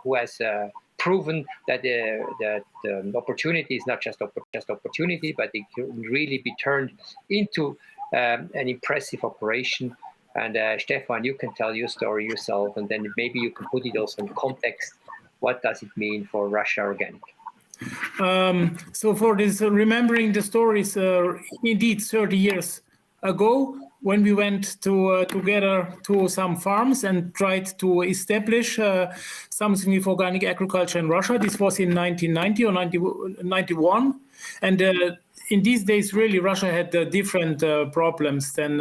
who has proven that the opportunity is not just opportunity, but it can really be turned into an impressive operation. And Stefan, you can tell your story yourself, and then maybe you can put it also in context. What does it mean for Russia Organic? So for this, remembering the stories, indeed 30 years ago, when we went together to some farms and tried to establish something with organic agriculture in Russia. This was in 1990 or 1991. And in these days, really, Russia had different problems than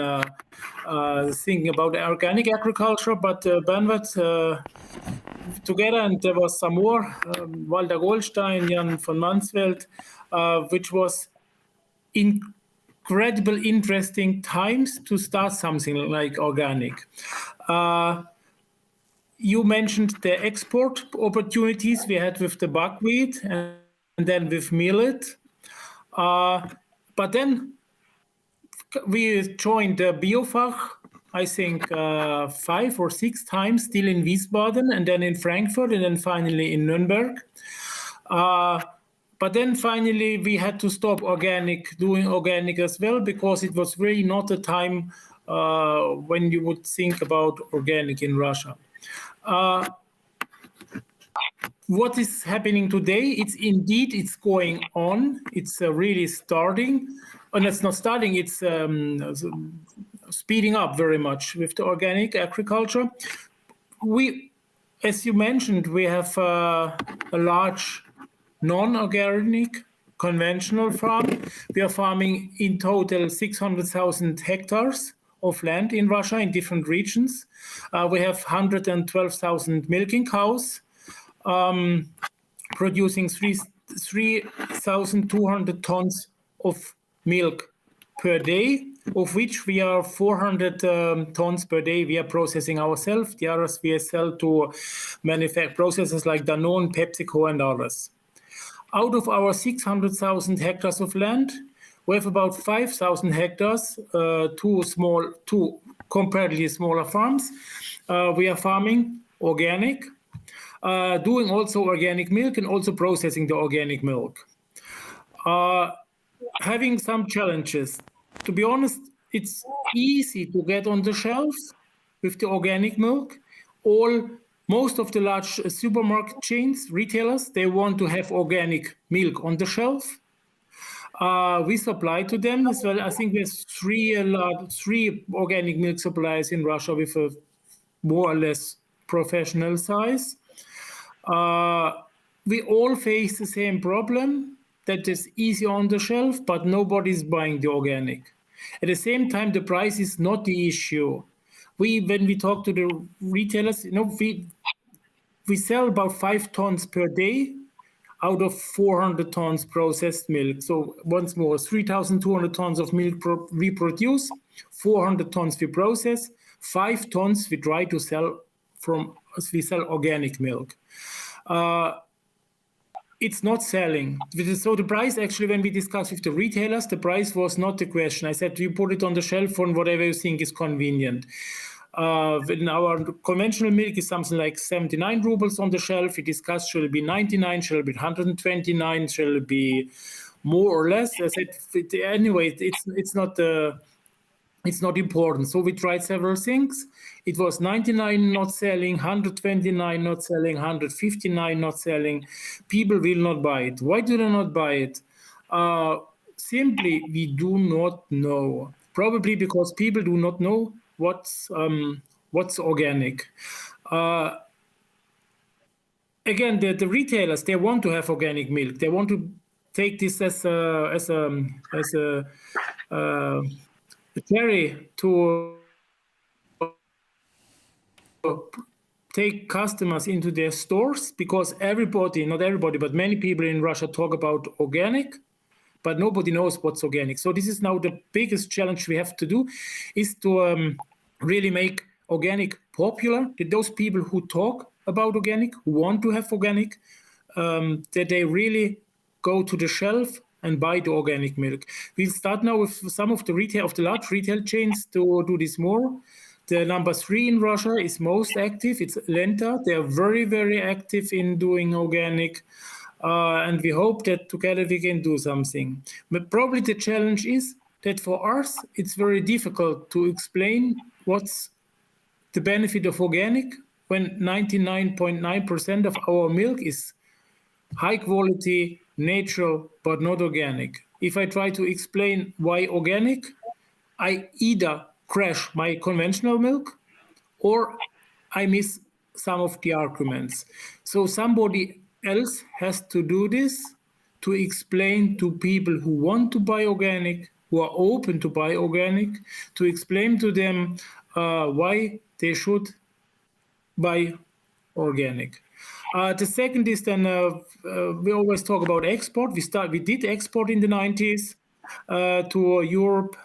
thinking about organic agriculture. But Bernhard, together, and there was some more, Walter Goldstein, Jan von Mansfeld, which was incredible, interesting times to start something like organic. You mentioned the export opportunities we had with the buckwheat and then with millet. But then we joined the Biofach, I think 5 or 6 times, still in Wiesbaden, and then in Frankfurt, and then finally in Nuremberg. But then finally we had to stop doing organic as well, because it was really not a time when you would think about organic in Russia. What is happening today? It's going on. It's really starting. And it's not starting, it's speeding up very much with the organic agriculture. As you mentioned, we have a large non-organic conventional farm. We are farming in total 600,000 hectares of land in Russia in different regions. We have 112,000 milking cows, producing 3,200 tons of milk per day, of which we are 400 tons per day we are processing ourselves. The others we sell to processors like Danone, PepsiCo, and others. Out of our 600,000 hectares of land, we have about 5,000 hectares, two comparatively smaller farms. We are farming organic, doing also organic milk and also processing the organic milk. Having some challenges. To be honest, it's easy to get on the shelves with the organic milk. Most of the large supermarket chains, retailers, they want to have organic milk on the shelf. We supply to them as well. I think there's three organic milk suppliers in Russia with a more or less professional size. We all face the same problem, that is easy on the shelf, but nobody's buying the organic. At the same time, the price is not the issue. When we talk to the retailers, we sell about 5 tons per day out of 400 tons processed milk. So once more, 3,200 tons of milk we produce, 400 tons we process, 5 tons we try to sell we sell organic milk. It's not selling. So the price, actually, when we discussed with the retailers, the price was not the question. I said, you put it on the shelf on whatever you think is convenient. When our conventional milk is something like 79 rubles on the shelf, we discussed, shall it be 99, shall it be 129, shall it be more or less? I said, anyway, it's not important. So we tried several things. It was 99 not selling, 129 not selling, 159 not selling. People will not buy it. Why do they not buy it? Simply, we do not know. Probably because people do not know what's organic. Again, the retailers, they want to have organic milk. They want to take this as a carry to take customers into their stores, because not everybody, but many people in Russia talk about organic, but nobody knows what's organic. So this is now the biggest challenge we have to do, is to really make organic popular, that those people who talk about organic, who want to have organic, that they really go to the shelf and buy the organic milk. We'll start now with some of the large retail chains to do this more. The number 3 in Russia is most active. It's Lenta. They are very, very active in doing organic. And we hope that together we can do something. But probably the challenge is that for us, it's very difficult to explain what's the benefit of organic when 99.9% of our milk is high quality, natural, but not organic. If I try to explain why organic, I either crash my conventional milk or I miss some of the arguments. So somebody else has to do this to explain to people who want to buy organic, who are open to buy organic, to explain to them why they should buy organic. The second is then we always talk about export. We did export in the 90s to Europe.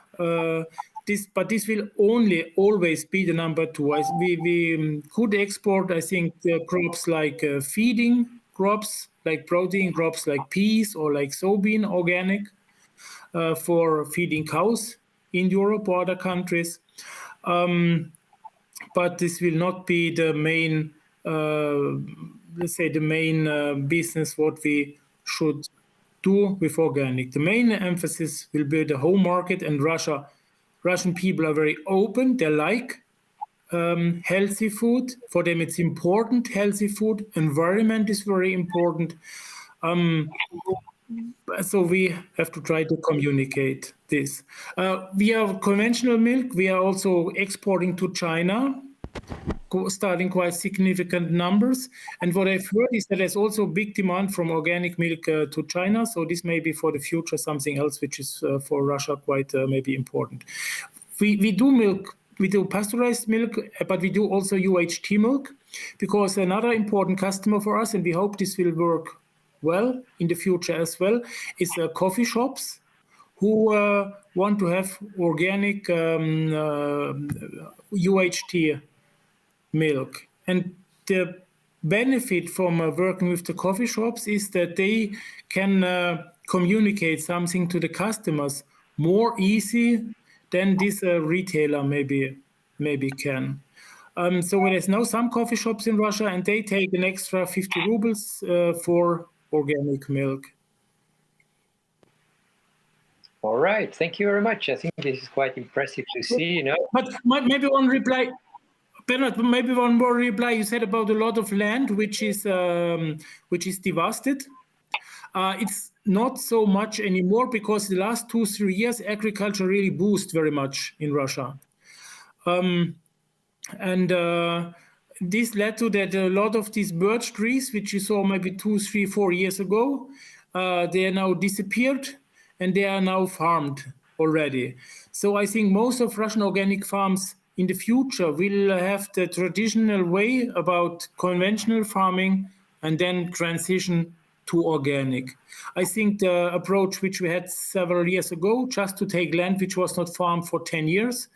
But this will only always be the number 2. We could export, I think, crops like feeding crops, like protein crops like peas or like soybean organic for feeding cows in Europe or other countries. But this will not be the main, let's say, the main business what we should do with organic. The main emphasis will be the home market, and Russian people are very open. They like healthy food. For them, it's important, healthy food. Environment is very important. So we have to try to communicate this. We have conventional milk. We are also exporting to China, starting quite significant numbers. And what I've heard is that there's also big demand from organic milk to China. So this may be for the future something else, which is for Russia quite maybe important. We do milk. We do pasteurized milk, but we do also UHT milk, because another important customer for us, and we hope this will work well in the future as well, is coffee shops who want to have organic UHT milk. And the benefit from working with the coffee shops is that they can communicate something to the customers more easy than this retailer maybe can. So there's now some coffee shops in Russia, and they take an extra 50 rubles for organic milk. All right, thank you very much. I think this is quite impressive to see, But maybe one reply, Bernard, maybe one more reply. You said about a lot of land which is devastated. It's not so much anymore, because the last 2-3 years, agriculture really boosted very much in Russia. This led to that a lot of these birch trees, which you saw maybe 2, 3, 4 years ago, they are now disappeared and they are now farmed already. So I think most of Russian organic farms in the future will have the traditional way about conventional farming and then transition to organic. I think the approach which we had several years ago, just to take land which was not farmed for 10 years,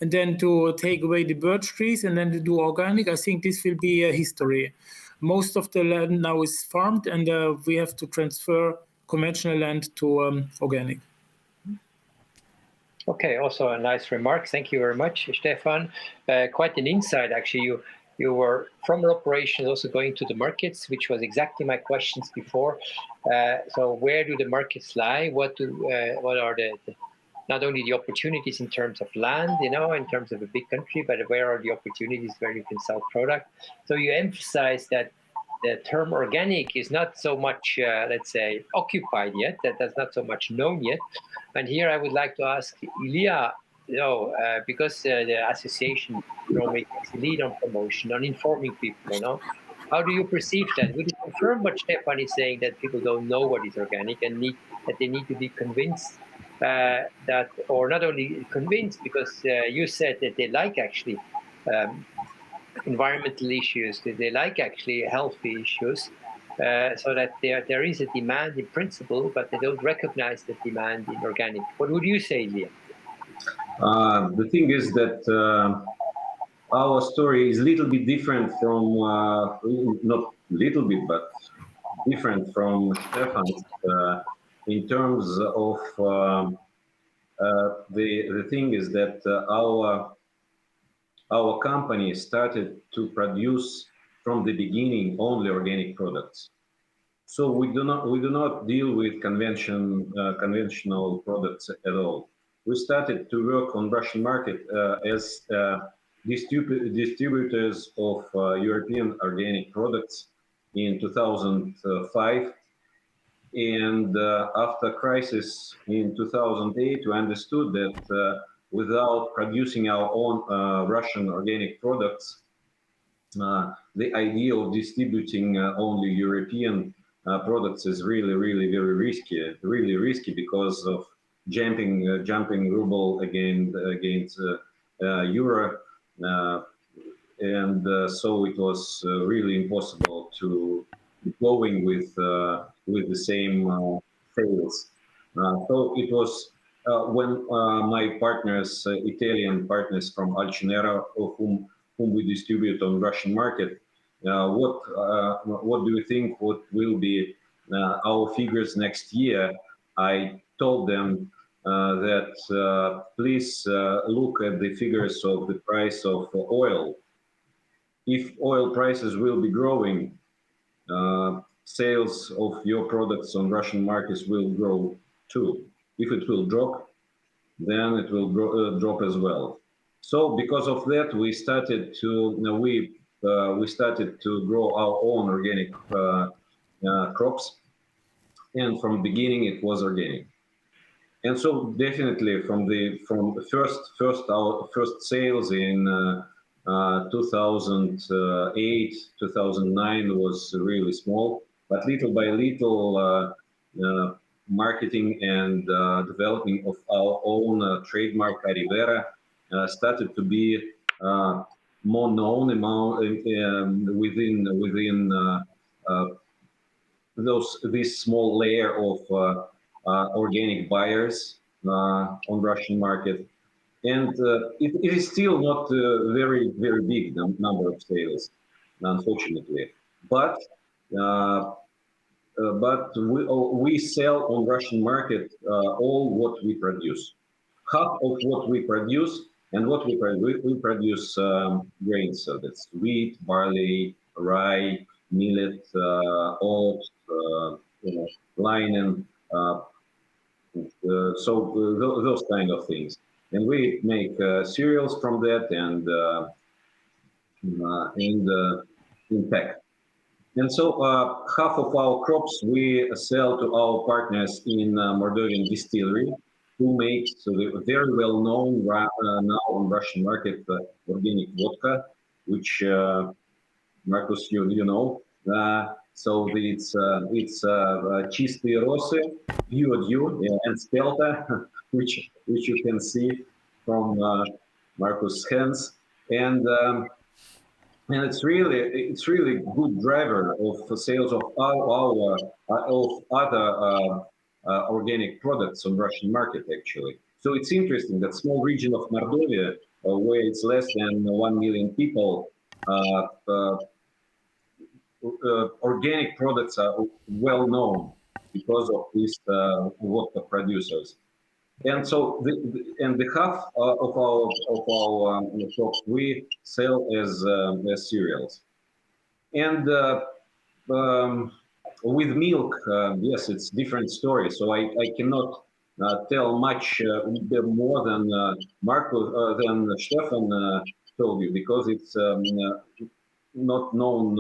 and then to take away the birch trees and then to do organic, I think this will be a history. Most of the land now is farmed, and we have to transfer conventional land to organic. Okay, also a nice remark. Thank you very much, Stefan. Quite an insight, actually. You were from operations also going to the markets, which was exactly my questions before. So where do the markets lie? What are the not only the opportunities in terms of land, in terms of a big country, but where are the opportunities where you can sell product? So you emphasize that the term organic is not so much, let's say, occupied yet, that's not so much known yet. And here I would like to ask Ilya, because the association makes lead on promotion, on informing people, how do you perceive that? Would you confirm what Stefan is saying, that people don't know what is organic and that they need to be convinced that, or not only convinced, because you said that they like actually environmental issues, that they like actually healthy issues, so that there is a demand in principle, but they don't recognize the demand in organic. What would you say, Ilya? The thing is that our story is a little bit different from, not little bit, but different from Stefan's in terms of the thing is that our company started to produce from the beginning only organic products. So we do not deal with conventional products at all. We started to work on Russian market as distributors of European organic products in 2005. And after crisis in 2008, we understood that without producing our own Russian organic products, the idea of distributing only European products is really very risky because of jumping ruble against euro, and so it was really impossible to going with the same sales. So it was when my partners, Italian partners from Alcinera, whom we distribute on Russian market, what do you think? What will be our figures next year? I told them that please look at the figures of the price of oil. If oil prices will be growing, sales of your products on Russian markets will grow too. If it will drop, then it will drop as well. So because of that, we started to we started to grow our own organic crops, and from the beginning it was organic. And so definitely from our first sales in 2008, 2009 was really small, but little by little marketing and developing of our own trademark Rivera started to be more known within this small layer of organic buyers on Russian market. And it is still not a very big number of sales, unfortunately. But we sell on Russian market all what we produce. Half of what we produce, and what we produce grains. So that's wheat, barley, rye, millet, oats, linen. So those kind of things. And we make cereals from that and pack. And so half of our crops we sell to our partners in Moldovan distillery, who makes the very well known now on Russian market organic vodka, which Marcus you know. So it's чистые росы, and spelta, which you can see from Marcus' hands, and it's really good driver of sales of our other organic products on Russian market actually. So it's interesting that small region of Mordovia, where it's less than 1 million people, organic products are well known because of these vodka producers. And so the half of our crops we sell as cereals. And with milk, yes, it's different story. So I cannot tell much more than than Stefan told you, because it's not known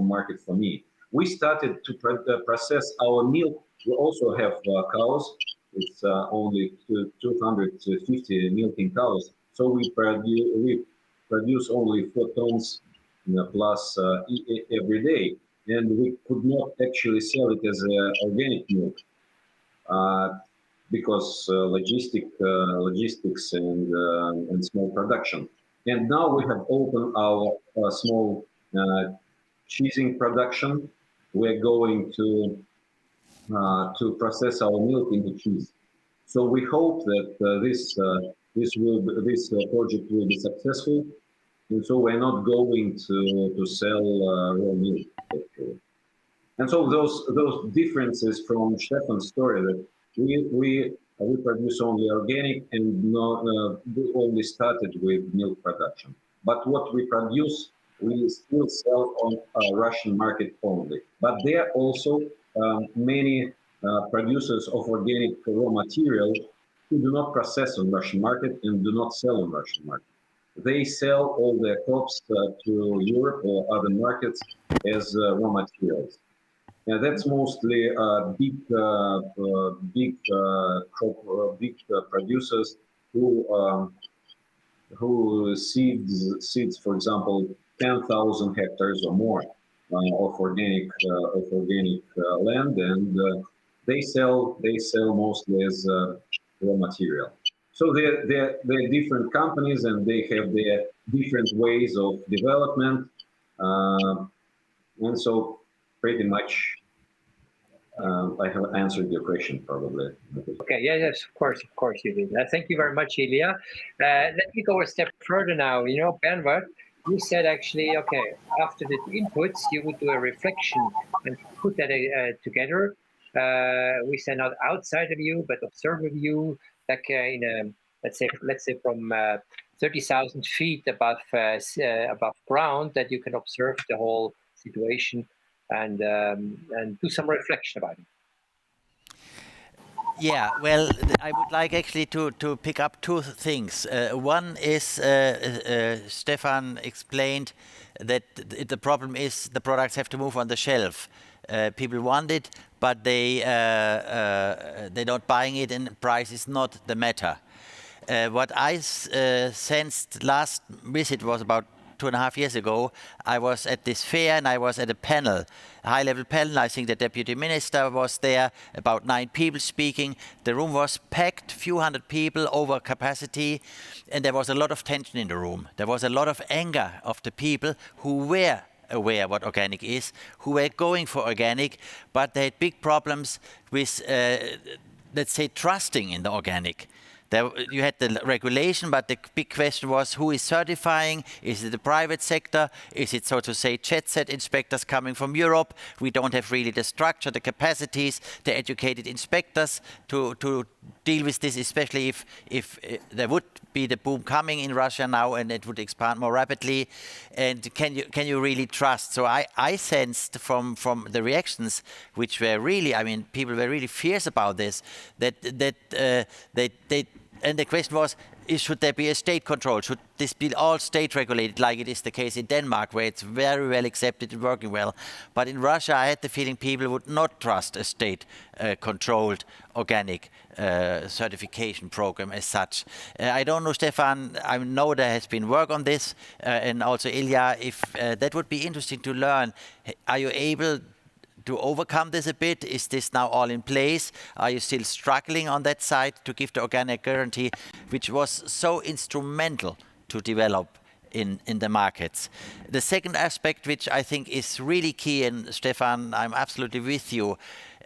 market for me. We started to process our milk. We also have cows. It's only 250 milking cows. So we produce only 4 tons plus every day, and we could not actually sell it as organic milk because logistics and small production. And now we have opened our small cheesing production. We're going to process our milk into cheese. So we hope that this project will be successful. And so we're not going to sell raw milk actually. And so those differences from Stefan's story, that we we produce only organic and we only started with milk production. But what we produce, we still sell on Russian market only. But there are also many producers of organic raw material who do not process on Russian market and do not sell on Russian market. They sell all their crops to Europe or other markets as raw materials. And that's mostly big producers who seeds, for example, 10,000 hectares or more of organic land, and they sell mostly as raw material. So they're different companies, and they have their different ways of development, and so pretty much I have answered your question probably. Okay, yes, of course you did. Thank you very much, Ilya. Let me go a step further now. You know, Bernhard, you said actually, okay, after the inputs, you would do a reflection and put that together. We say not outside of you, but observe of you, like in a, let's say from 30,000 feet above ground, that you can observe the whole situation and do some reflection about it. Yeah, well, I would like actually to pick up two things. One is Stefan explained that the problem is the products have to move on the shelf. People want it, but they're not buying it, and price is not the matter. What I sensed last visit was about 2.5 years ago. I was at this fair and I was at a panel, a high-level panel. I think the deputy minister was there, about 9 people speaking. The room was packed, few hundred people, over capacity, and there was a lot of tension in the room. There was a lot of anger of the people who were aware what organic is, who were going for organic, but they had big problems with, let's say, trusting in the organic. You had the regulation, but the big question was, who is certifying? Is it the private sector? Is it, so to say, jet set inspectors coming from Europe? We don't have really the structure, the capacities, the educated inspectors to deal with this, especially if there would be the boom coming in Russia now and it would expand more rapidly. And can you really trust? So I sensed from the reactions, which were really, I mean, people were really fierce about this, and the question was, should there be a state control? Should this be all state regulated, like it is the case in Denmark, where it's very well accepted and working well? But in Russia, I had the feeling people would not trust a state-controlled organic certification program as such. I don't know, Stefan, I know there has been work on this, and also Ilya, if that would be interesting to learn. Are you able to overcome this a bit? Is this now all in place? Are you still struggling on that side to give the organic guarantee, which was so instrumental to develop in the markets? The second aspect, which I think is really key, and Stefan, I'm absolutely with you,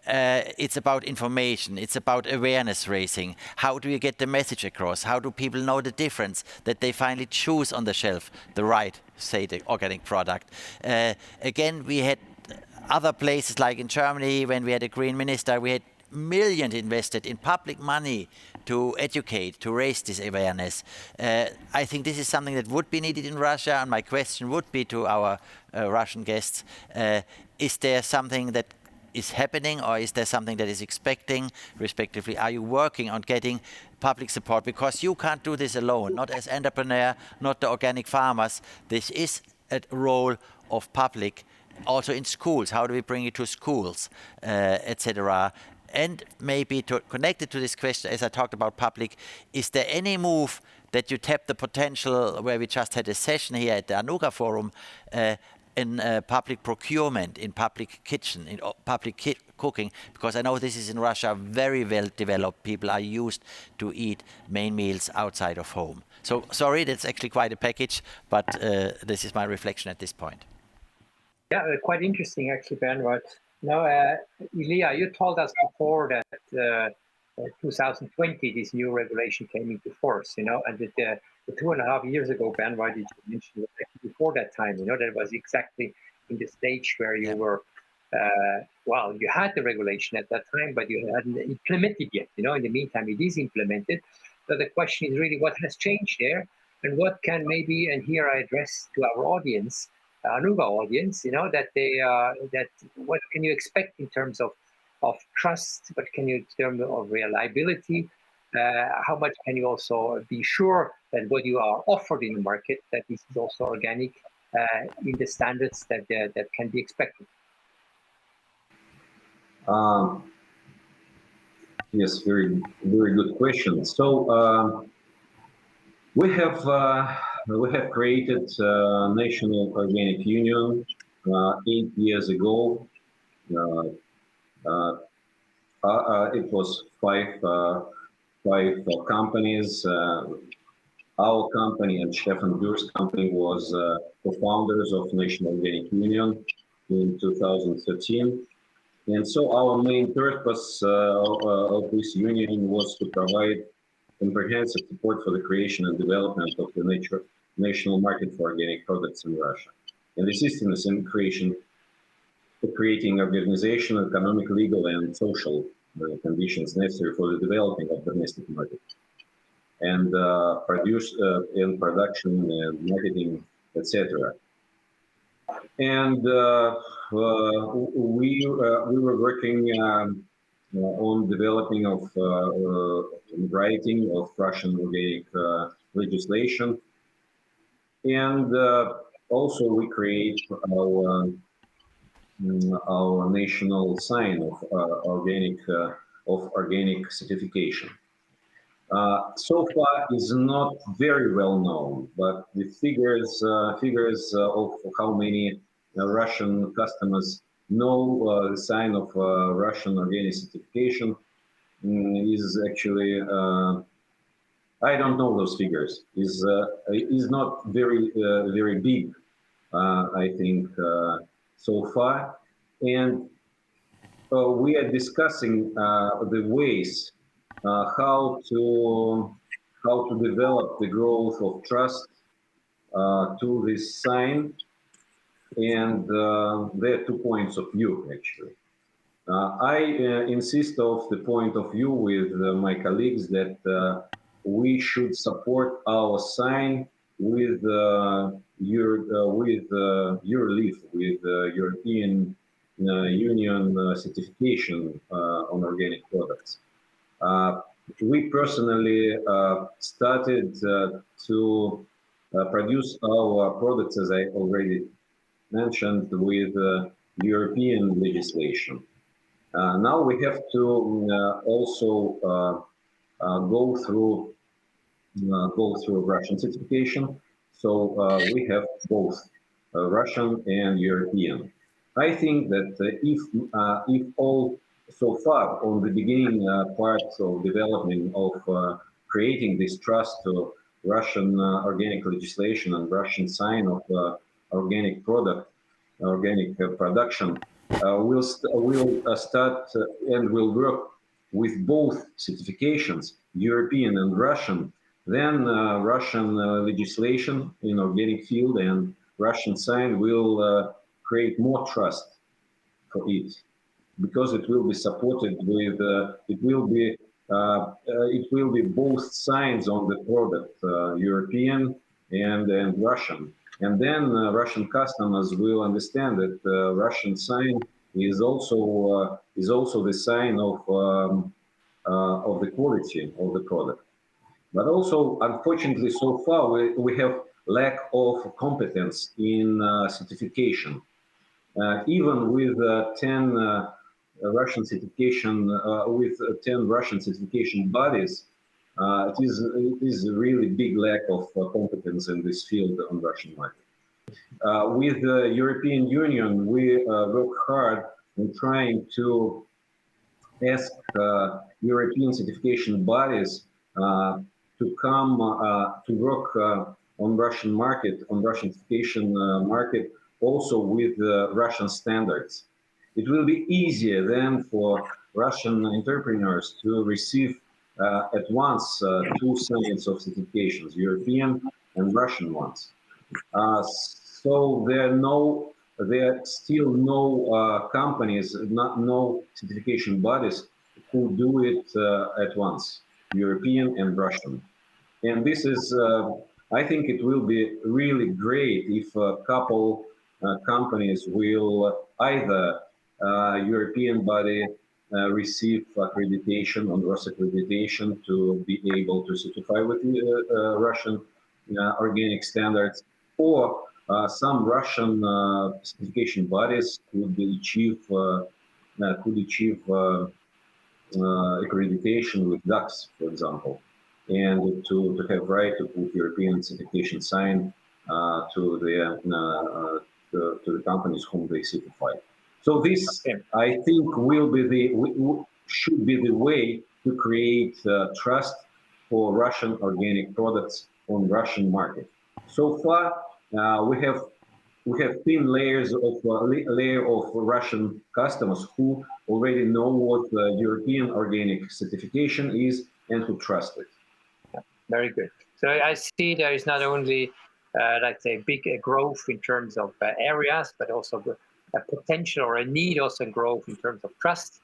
it's about information. It's about awareness raising. How do you get the message across? How do people know the difference, that they finally choose on the shelf the right, say, the organic product? Again, we had other places, like in Germany, when we had a green minister, we had millions invested in public money to educate, to raise this awareness. I think this is something that would be needed in Russia, and my question would be to our Russian guests, is there something that is happening, or is there something that is expecting, respectively? Are you working on getting public support? Because you can't do this alone, not as entrepreneur, not the organic farmers. This is a role of public. Also in schools, how do we bring it to schools, etc. And maybe to connect it to this question, as I talked about public, is there any move that you tap the potential, where we just had a session here at the Anuga forum, in public procurement, in public kitchen, in public cooking? Because I know this is in Russia very well developed. People are used to eat main meals outside of home. So sorry, that's actually quite a package, but this is my reflection at this point. Yeah, quite interesting, actually, Bernhard. Now, Ilya, you told us before that 2020, this new regulation came into force, you know, and the 2.5 years ago, Bernhard, you mentioned before that time, you know, that was exactly in the stage where you were well, you had the regulation at that time, but you hadn't implemented yet. In the meantime, it is implemented. So the question is really what has changed there, and what can maybe, and here I address to our audience, Anuga audience, that what can you expect in terms of trust? What can you in terms of reliability? How much can you also be sure that what you are offered in the market, that this is also organic in the standards that can be expected? Yes, very good question. So we have created National Organic Union 8 years ago. It was five companies. Our company and Stefan Dürr's company was co-founders of National Organic Union in 2013. And so our main purpose of this union was to provide comprehensive support for the creation and development of the national market for organic products in Russia, and assistance in creating organizational, economic, legal, and social conditions necessary for the developing of domestic market, and production and marketing, etc. And we were working on developing of writing of Russian organic legislation, and also we create our national sign of organic certification. So far is not very well known, but the figures of how many Russian customers know the sign of Russian organic certification is actually I don't know those figures. Is not very big, I think, so far, and we are discussing the ways how to develop the growth of trust to this sign, and there are 2 points of view actually. I insist of the point of view with my colleagues that we should support our sign with EuroLeaf, with European Union certification on organic products. We personally started to produce our products, as I already mentioned, with European legislation. Now we have to also go through Russian certification. So we have both Russian and European. I think that if all so far on the beginning part of development of creating this trust to Russian organic legislation and Russian sign of organic product, organic production, we'll start and we'll work with both certifications, European and Russian. Then Russian legislation in organic field and Russian sign will create more trust for it, because it will be supported with it will be both signs on the product, European and Russian, and then Russian customers will understand that Russian sign is also the sign of the quality of the product. But also, unfortunately, so far we have lack of competence in certification. Even with 10 Russian certification bodies, it is a really big lack of competence in this field on Russian market. With the European Union, we work hard in trying to ask European certification bodies to come to work on Russian market, on Russian certification market, also with Russian standards. It will be easier then for Russian entrepreneurs to receive at once 2 signs of certifications, European and Russian ones. So there are no there are still no companies, no certification bodies who do it at once, European and Russian. And this is, I think it will be really great if a couple companies will either European body receive accreditation on Rus accreditation to be able to certify with the Russian organic standards, or some Russian certification bodies could achieve accreditation with DAX, for example, and to have right to put European certification sign to the companies whom they certify. So this, I think, will be should be the way to create trust for Russian organic products on Russian market. So far, we have thin layers of layer of Russian customers who already know what the European organic certification is and who trust it. Yeah, very good. So I see there is not only let's say big growth in terms of areas, but also a potential or a need also growth in terms of trust.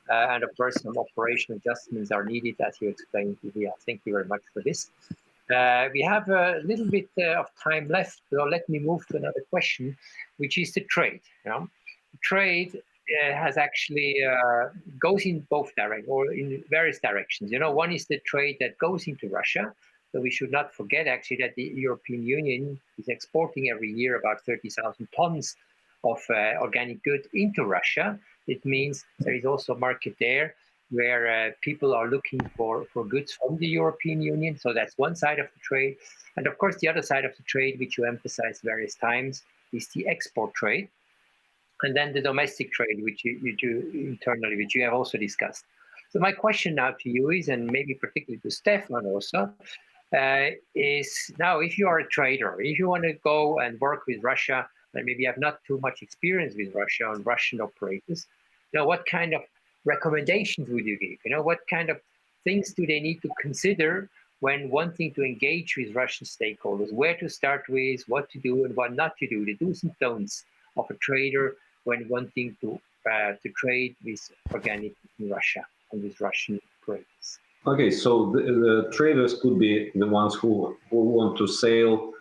And of course, some operational adjustments are needed, as you explained, Ilya. Thank you very much for this. We have a little bit of time left, so let me move to another question, which is the trade. You know? Trade has actually goes in both directions or in various directions. You know, one is the trade that goes into Russia. So we should not forget actually that the European Union is exporting every year about 30,000 tons of organic goods into Russia. It means there is also a market there where people are looking for goods from the European Union. So that's one side of the trade. And of course, the other side of the trade, which you emphasize various times, is the export trade. And then the domestic trade, which you do internally, which you have also discussed. So my question now to you is, and maybe particularly to Stefan also, is now if you are a trader, if you want to go and work with Russia, and maybe you have not too much experience with Russia and Russian operators, you know, what kind of recommendations would you give? You know, what kind of things do they need to consider when wanting to engage with Russian stakeholders? Where to start with, what to do and what not to do, the do's and don'ts of a trader when wanting to trade with organic in Russia and with Russian operators. Okay, so the traders could be the ones who want to sell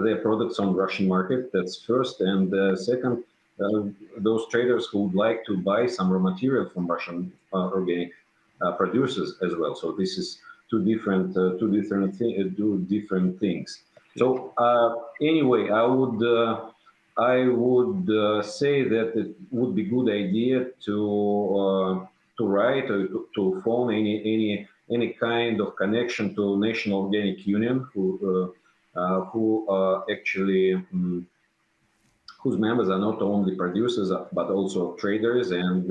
their products on Russian market. That's first, and second, those traders who would like to buy some raw material from Russian organic producers as well. So this is two different things. So anyway, I would say that it would be good idea to write or to phone any kind of connection to National Organic Union, who actually whose members are not only producers but also traders and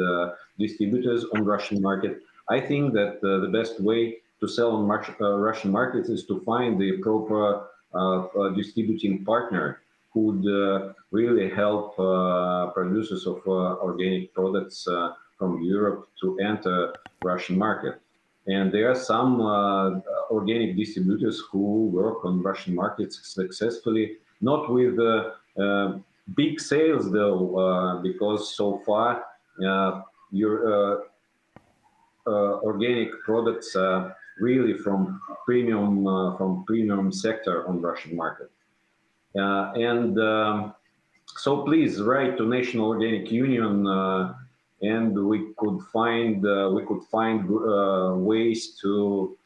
distributors on Russian market. I think that the best way to sell on Russian markets is to find the proper distributing partner who would really help producers of organic products from Europe to enter Russian market. And there are some organic distributors who work on Russian markets successfully, not with big sales though, because so far your organic products are really from premium sector on Russian market. So please write to National Organic Union, and we could find ways to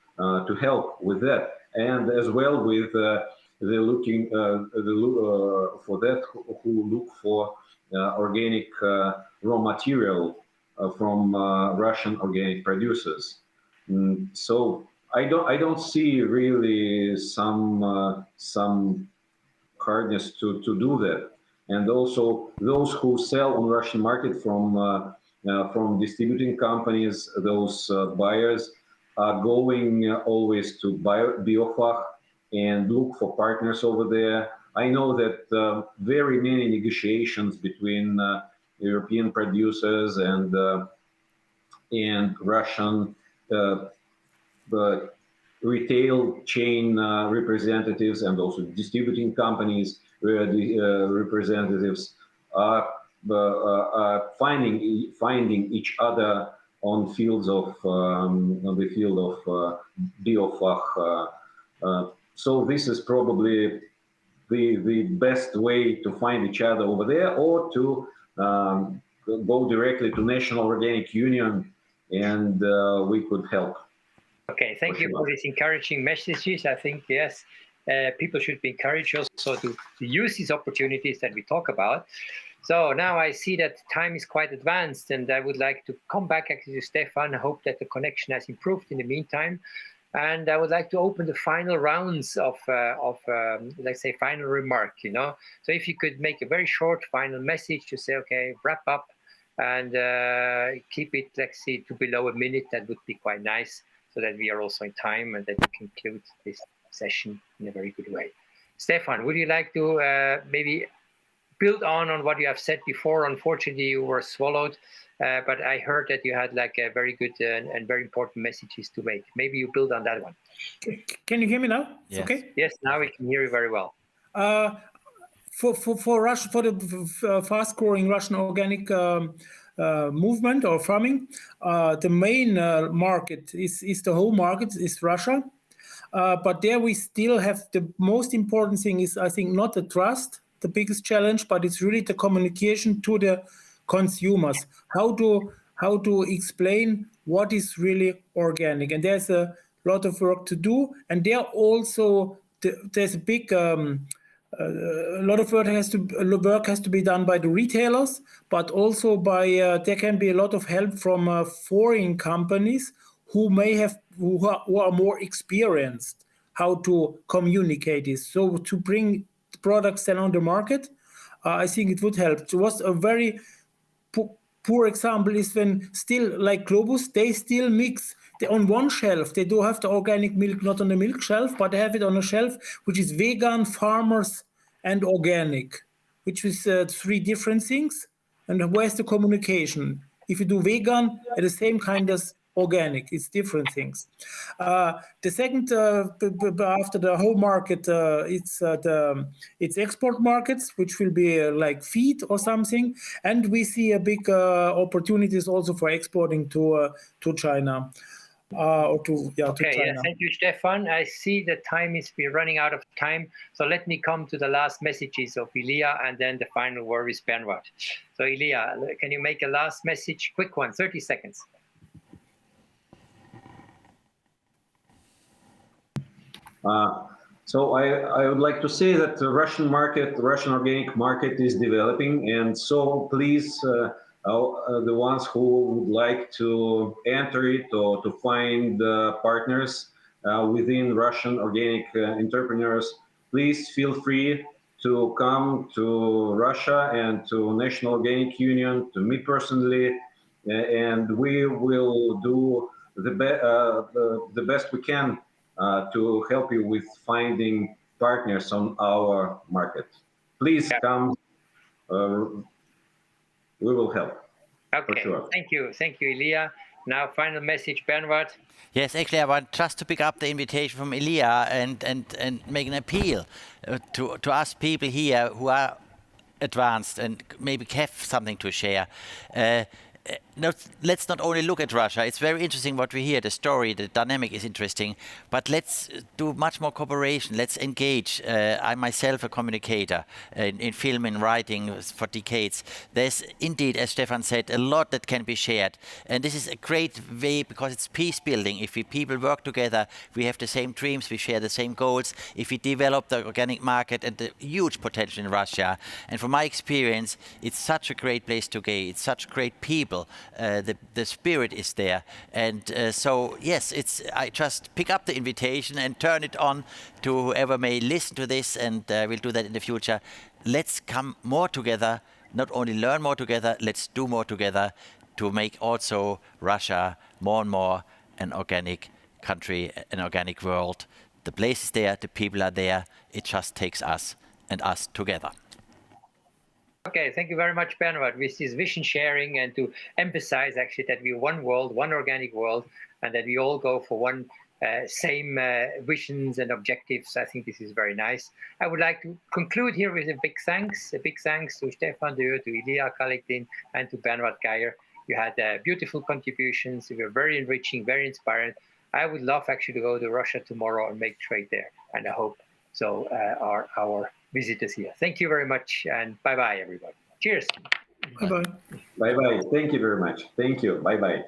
help with that, and as well with for that who look for organic raw material from Russian organic producers. So I don't see really some hardness to do that. And also those who sell on Russian market from distributing companies, those buyers are going always to Biofach and look for partners over there. I know that very many negotiations between European producers and Russian retail chain representatives and also distributing companies where the representatives are finding each other on fields of on the field of biofach. So this is probably the best way to find each other over there, or to go directly to National Organic Union, and we could help. Okay, thank you for these encouraging messages. I think, yes, people should be encouraged also to use these opportunities that we talk about. So now I see that time is quite advanced, and I would like to come back actually to Stefan. I hope that the connection has improved in the meantime. And I would like to open the final rounds of let's say, final remark, So if you could make a very short final message to say, okay, wrap up and keep it, let's see, to below a minute, that would be quite nice, so that we are also in time and that we conclude this session in a very good way. Stefan, would you like to maybe build on what you have said before? Unfortunately, you were swallowed. But I heard that you had like a very good and very important messages to make. Maybe you build on that one. Can you hear me now? Yes. Okay. Yes, now we can hear you very well. For Russia, for the fast-growing Russian organic movement or farming, the main market is the home market, is Russia. But there we still have the most important thing is, I think, not the trust, the biggest challenge, but it's really the communication to the consumers, how to explain what is really organic, and there's a lot of work to do. And there also there's a big a lot of work has to be done by the retailers, but also by there can be a lot of help from foreign companies who are more experienced how to communicate this. So to bring products then on the market, I think it would help. It was a very poor example is when still like Globus, they still mix on one shelf. They do have the organic milk, not on the milk shelf, but they have it on a shelf which is vegan, farmers, and organic, which is three different things. And where's the communication? If you do vegan, at the same kind as organic, it's different things. The second, after the home market, it's export markets, which will be like feed or something, and we see a big opportunities also for exporting to China. To China. Yeah, thank you, Stefan. I see the time is we're running out of time, so let me come to the last messages of Ilya, and then the final word is Bernhard. So Ilya, can you make a last message, quick one, 30 seconds? So I would like to say that the Russian organic market is developing, and so please, the ones who would like to enter it or to find partners within Russian organic entrepreneurs, please feel free to come to Russia and to National Organic Union, to me personally, and we will do the best we can to help you with finding partners on our market. Please come. We will help. Okay, for sure. Thank you, Ilya. Now, final message, Bernhard. Yes, actually, I want just to pick up the invitation from Ilya and make an appeal to us people here who are advanced and maybe have something to share. Let's not only look at Russia. It's very interesting what we hear. The story, the dynamic is interesting. But let's do much more cooperation. Let's engage. I'm myself a communicator in film and writing for decades. There's indeed, as Stefan said, a lot that can be shared. And this is a great way because it's peace building. If people work together, we have the same dreams, we share the same goals. If we develop the organic market and the huge potential in Russia. And from my experience, it's such a great place to go. It's such great people. The spirit is there, and so yes, I just pick up the invitation and turn it on to whoever may listen to this, and we'll do that in the future. Let's come more together, not only learn more together, let's do more together to make also Russia more and more an organic country, an organic world. The place is there, the people are there, it just takes us and us together. Okay, thank you very much, Bernhard, with this vision sharing and to emphasize actually that we're one world, one organic world, and that we all go for one same visions and objectives. I think this is very nice. I would like to conclude here with a big thanks to Stefan Dürr, to Ilya Kalitin, and to Bernhard Geyer. You had beautiful contributions. They were very enriching, very inspiring. I would love actually to go to Russia tomorrow and make trade there, and I hope so are our visitors here. Thank you very much, and bye-bye, everybody. Cheers. Bye-bye. Bye-bye. Thank you very much. Thank you. Bye-bye.